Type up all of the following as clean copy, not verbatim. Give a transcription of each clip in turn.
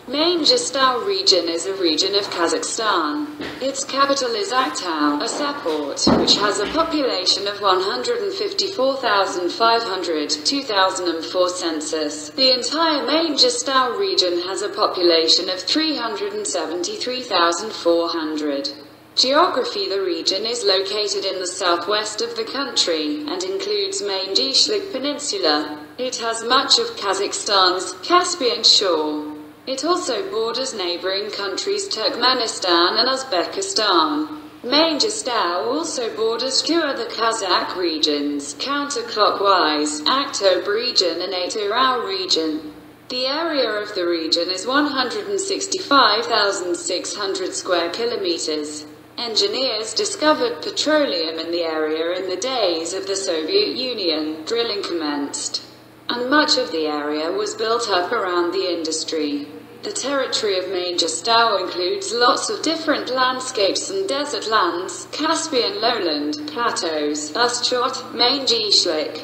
Mangystau Region is a region of Kazakhstan. Its capital is Aktau, a seaport, which has a population of 154,500, 2004 census. The entire Mangystau region has a population of 373,400. Geography: the region is located in the southwest of the country, and includes Mangyshlak Peninsula. It has much of Kazakhstan's Caspian shore. It also borders neighboring countries Turkmenistan and Uzbekistan. Mangystau also borders two other Kazakh regions, counter-clockwise, Aktobe region and Atyrau region. The area of the region is 165,600 square kilometers. Engineers discovered petroleum in the area in the days of the Soviet Union. Drilling commenced, and much of the area was built up around the industry. The territory of Mangystau includes lots of different landscapes and desert lands: Caspian lowland, plateaus, Usturt, Mangyshlak,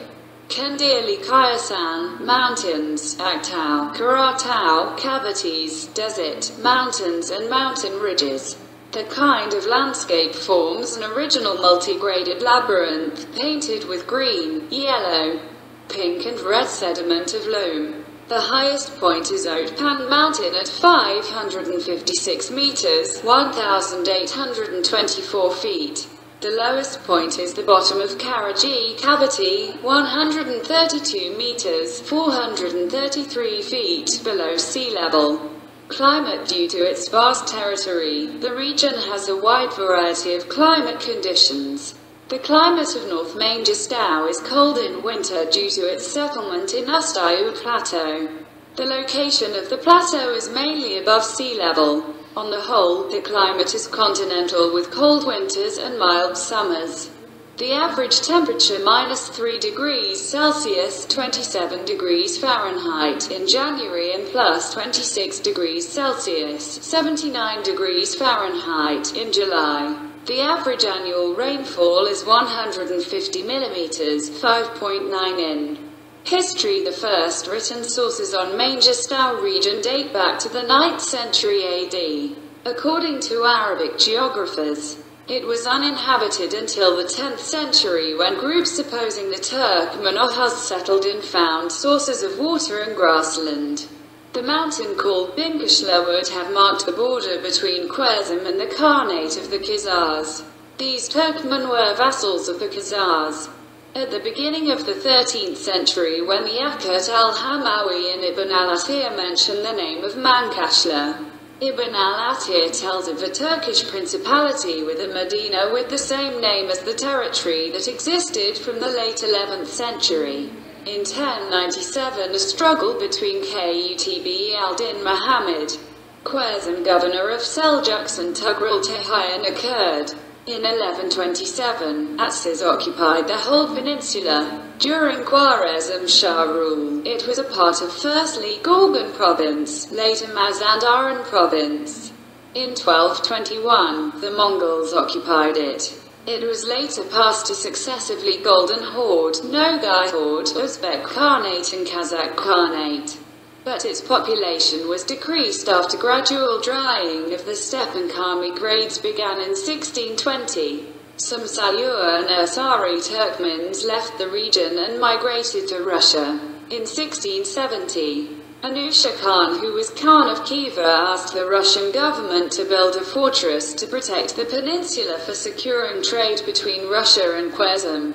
Kendirli-Kayasan, mountains, Aktau, Karatau, cavities, desert, mountains and mountain ridges. The kind of landscape forms an original multigraded labyrinth, painted with green, yellow, pink and red sediment of loam. The highest point is Otpan mountain at 556 meters, 1,824 feet. The lowest point is the bottom of Karagie cavity, 132 meters, 433 feet below sea level. Climate: due to its vast territory, the region has a wide variety of climate conditions. The climate of North Mangystau is cold in winter due to its settlement in Usturt Plateau. The location of the plateau is mainly above sea level. On the whole, the climate is continental with cold winters and mild summers. The average temperature -3 degrees Celsius (27 degrees Fahrenheit) in January and +26 degrees Celsius (79 degrees Fahrenheit) in July. The average annual rainfall is 150 millimeters (5.9 in). History: the first written sources on Mangystau region date back to the 9th century AD. According to Arabic geographers, it was uninhabited until the 10th century, when groups opposing the Turkmenistan settled and found sources of water and grassland. The mountain called Mangyshlak would have marked the border between Khwarezm and the Khanate of the Khazars. These Turkmen were vassals of the Khazars. At the beginning of the 13th century, when the Yaqut al-Hamawi and Ibn al-Athir mention the name of Mangyshlak, Ibn al-Athir tells of a Turkish principality with a Medina with the same name as the territory that existed from the late 11th century. In 1097, a struggle between Qutb al-Din Muhammad, Khwarezm governor of Seljuks, and Tughril Tehiyan occurred. In 1127, Atsiz occupied the whole peninsula. During Khwarezm Shah rule, it was a part of firstly Gorgan province, later Mazandaran province. In 1221, the Mongols occupied it. It was later passed to successively Golden Horde, Nogai Horde, Uzbek Khanate and Kazakh Khanate. But its population was decreased after gradual drying of the steppe and Kami grades began in 1620. Some Salur and Asari Turkmens left the region and migrated to Russia. In 1670, Anusha Khan, who was Khan of Khiva, asked the Russian government to build a fortress to protect the peninsula for securing trade between Russia and Khwarezm.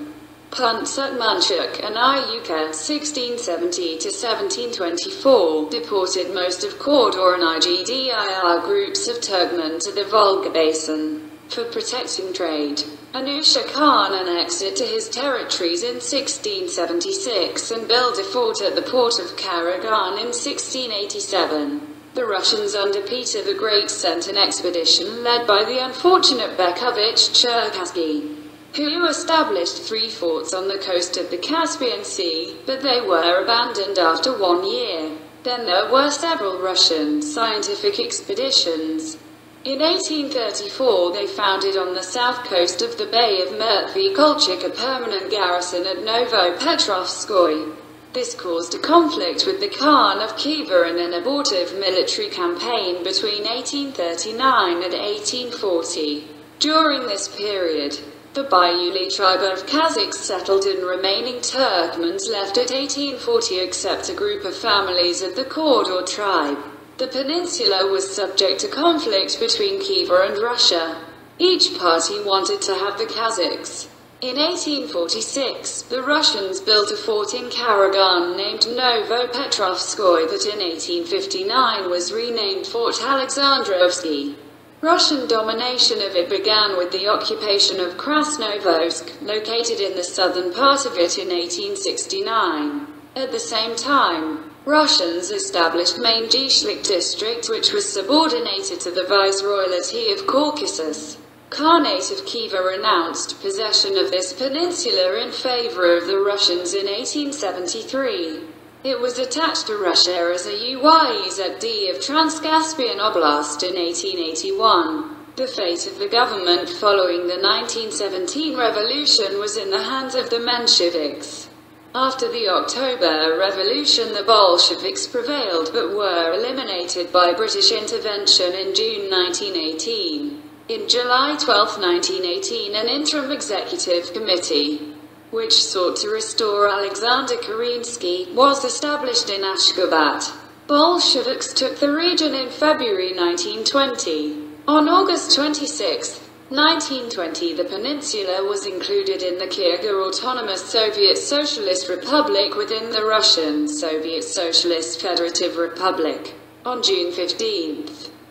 Punt-Sutmanshuk and Iuka, 1670 to 1724, deported most of Khordor and Igdir groups of Turkmen to the Volga basin. For protecting trade, Anusha Khan annexed it to his territories in 1676 and built a fort at the port of Karagie in 1687. The Russians under Peter the Great sent an expedition led by the unfortunate Bekovich Cherkassky, who established 3 forts on the coast of the Caspian Sea, but they were abandoned after 1 year. Then there were several Russian scientific expeditions. In 1834 they founded on the south coast of the Bay of Murthy Kolchak a permanent garrison at Novopetrovskoye. This caused a conflict with the Khan of Khiva and an abortive military campaign between 1839 and 1840. During this period, the Bayuli tribe of Kazakhs settled and remaining Turkmens left at 1840 except a group of families of the Kordor tribe. The peninsula was subject to conflict between Khiva and Russia. Each party wanted to have the Kazakhs. In 1846, the Russians built a fort in Karagie named Novopetrovskoye that in 1859 was renamed Fort Alexandrovsky. Russian domination of it began with the occupation of Krasnovodsk, located in the southern part of it in 1869. At the same time, Russians established Mangyshlak district, which was subordinated to the Viceroyalty of Caucasus. Khanate of Khiva renounced possession of this peninsula in favor of the Russians in 1873. It was attached to Russia as a UYZD of Trans-Caspian Oblast in 1881. The fate of the government following the 1917 revolution was in the hands of the Mensheviks. After the October Revolution, the Bolsheviks prevailed but were eliminated by British intervention in June 1918. In July 12, 1918, an interim executive committee, which sought to restore Alexander Kerensky, was established in Ashgabat. Bolsheviks took the region in February 1920. On August 26, 1920, the peninsula was included in the Kyrgyz Autonomous Soviet Socialist Republic within the Russian Soviet Socialist Federative Republic. On June 15,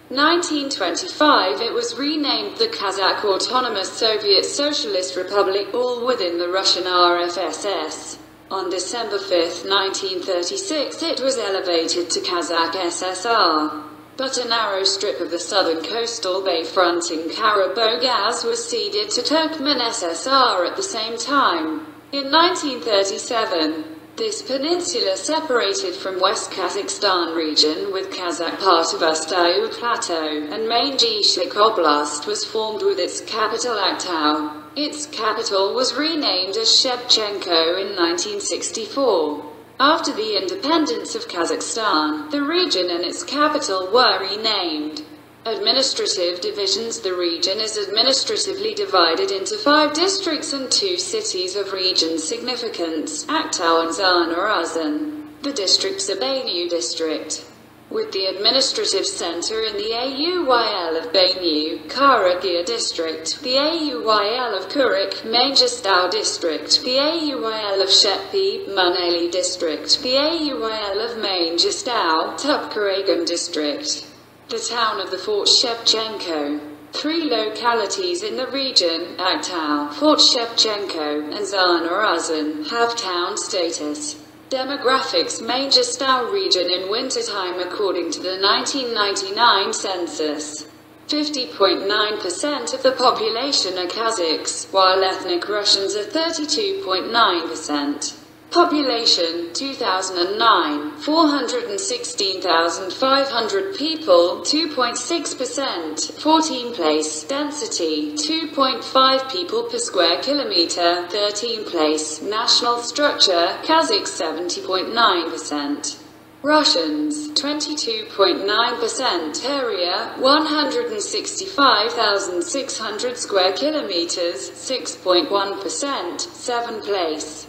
1925, it was renamed the Kazakh Autonomous Soviet Socialist Republic, all within the Russian RFSS. On December 5, 1936, it was elevated to Kazakh SSR. But a narrow strip of the southern coastal bay fronting Karabogaz was ceded to Turkmen SSR at the same time. In 1937, this peninsula separated from West Kazakhstan region with Kazakh part of Usturt Plateau, and Mangyshlak Oblast was formed with its capital Aktau. Its capital was renamed as Shevchenko in 1964. After the independence of Kazakhstan, the region and its capital were renamed. Administrative divisions. The region is administratively divided into 5 districts and 2 cities of region significance, Aktau and Zanarazan. The districts are Banyu district, with the administrative center in the AUYL of Banyu, Karagie district, the AUYL of Kurik, Mangystau district, the AUYL of Shepi, Munali district, the AUYL of Mangystau, Tupkaragan district. The town of the Fort Shevchenko. 3 localities in the region, Aktau, Fort Shevchenko, and Zanarazan, have town status. Demographics. Mangystau region in wintertime according to the 1999 census. 50.9% of the population are Kazakhs, while ethnic Russians are 32.9%. Population 2009, 416,500 people, 2.6%, 14 place. Density 2.5 people per square kilometer, 13 place. National structure Kazakhs 70.9%. Russians 22.9%. Area 165,600 square kilometers, 6.1%, 7 place.